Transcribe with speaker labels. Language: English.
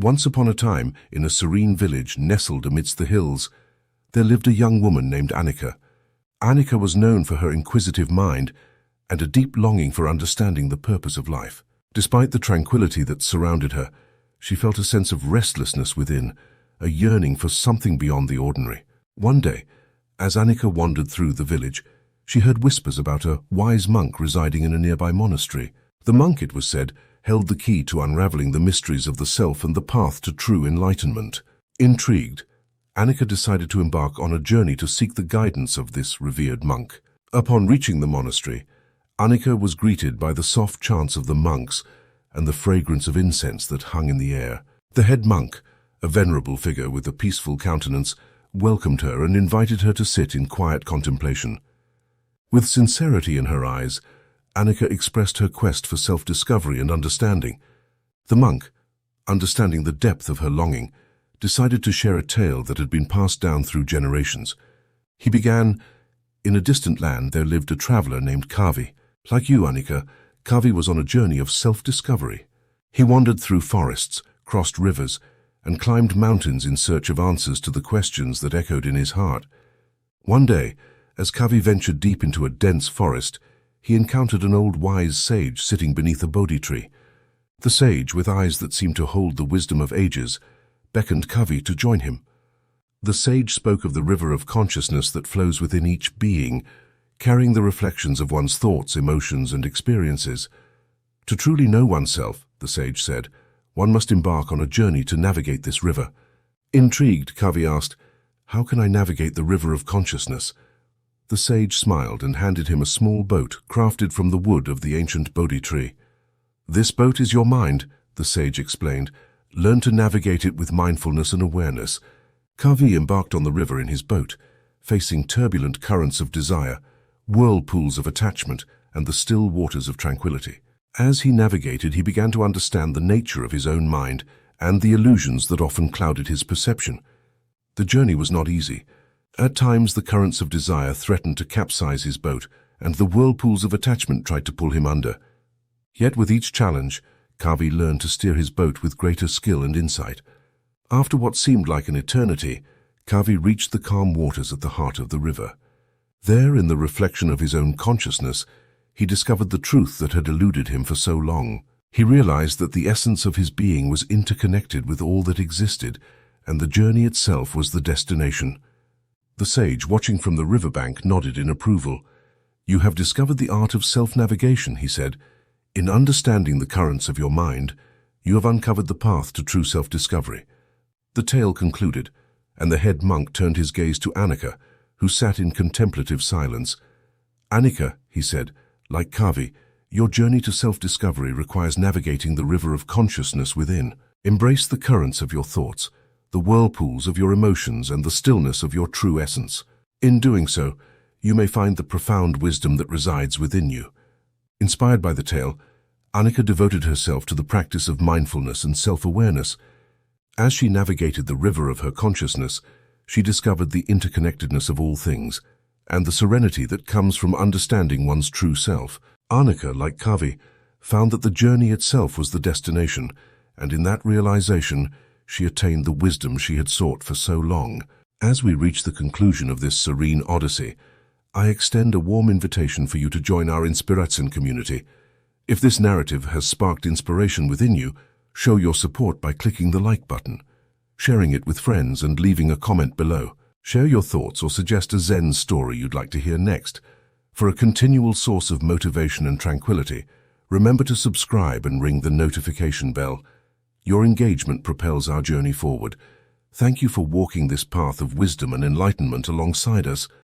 Speaker 1: Once upon a time, in a serene village nestled amidst the hills, there lived a young woman named Annika. Annika was known for her inquisitive mind and a deep longing for understanding the purpose of life. Despite the tranquility that surrounded her, she felt a sense of restlessness within, a yearning for something beyond the ordinary. One day, as Annika wandered through the village, she heard whispers about a wise monk residing in a nearby monastery. The monk, it was said, held the key to unraveling the mysteries of the self and the path to true enlightenment. Intrigued, Annika decided to embark on a journey to seek the guidance of this revered monk. Upon reaching the monastery, Annika was greeted by the soft chants of the monks and the fragrance of incense that hung in the air. The head monk, a venerable figure with a peaceful countenance, welcomed her and invited her to sit in quiet contemplation. With sincerity in her eyes, Annika expressed her quest for self-discovery and understanding. The monk, understanding the depth of her longing, decided to share a tale that had been passed down through generations. He began, "In a distant land there lived a traveler named Kavi. Like you, Annika, Kavi was on a journey of self-discovery. He wandered through forests, crossed rivers, and climbed mountains in search of answers to the questions that echoed in his heart. One day, as Kavi ventured deep into a dense forest, he encountered an old wise sage sitting beneath a Bodhi tree. The sage, with eyes that seemed to hold the wisdom of ages, beckoned Kavi to join him. The sage spoke of the river of consciousness that flows within each being, carrying the reflections of one's thoughts, emotions, and experiences. To truly know oneself, the sage said, one must embark on a journey to navigate this river. Intrigued, Kavi asked, "How can I navigate the river of consciousness?" The sage smiled and handed him a small boat crafted from the wood of the ancient Bodhi tree. "This boat is your mind," the sage explained. "Learn to navigate it with mindfulness and awareness." Kavi embarked on the river in his boat, facing turbulent currents of desire, whirlpools of attachment, and the still waters of tranquility. As he navigated, he began to understand the nature of his own mind and the illusions that often clouded his perception. The journey was not easy. At times, the currents of desire threatened to capsize his boat, and the whirlpools of attachment tried to pull him under. Yet with each challenge, Kavi learned to steer his boat with greater skill and insight. After what seemed like an eternity, Kavi reached the calm waters at the heart of the river. There, in the reflection of his own consciousness, he discovered the truth that had eluded him for so long. He realized that the essence of his being was interconnected with all that existed, and the journey itself was the destination. The sage, watching from the riverbank, nodded in approval. "You have discovered the art of self-navigation," he said. "In understanding the currents of your mind, you have uncovered the path to true self-discovery." The tale concluded, and the head monk turned his gaze to Annika, who sat in contemplative silence. "Annika," he said, "like Kavi, your journey to self-discovery requires navigating the river of consciousness within. Embrace the currents of your thoughts, the whirlpools of your emotions, and the stillness of your true essence. In doing so, you may find the profound wisdom that resides within you." Inspired by the tale, Annika devoted herself to the practice of mindfulness and self-awareness. As she navigated the river of her consciousness, she discovered the interconnectedness of all things, and the serenity that comes from understanding one's true self. Annika, like Kavi, found that the journey itself was the destination, and in that realization, she attained the wisdom she had sought for so long. As we reach the conclusion of this serene odyssey, I extend a warm invitation for you to join our Inspiration community. If this narrative has sparked inspiration within you, show your support by clicking the like button, sharing it with friends, and leaving a comment below. Share your thoughts or suggest a Zen story you'd like to hear next. For a continual source of motivation and tranquility, remember to subscribe and ring the notification bell. Your engagement propels our journey forward. Thank you for walking this path of wisdom and enlightenment alongside us.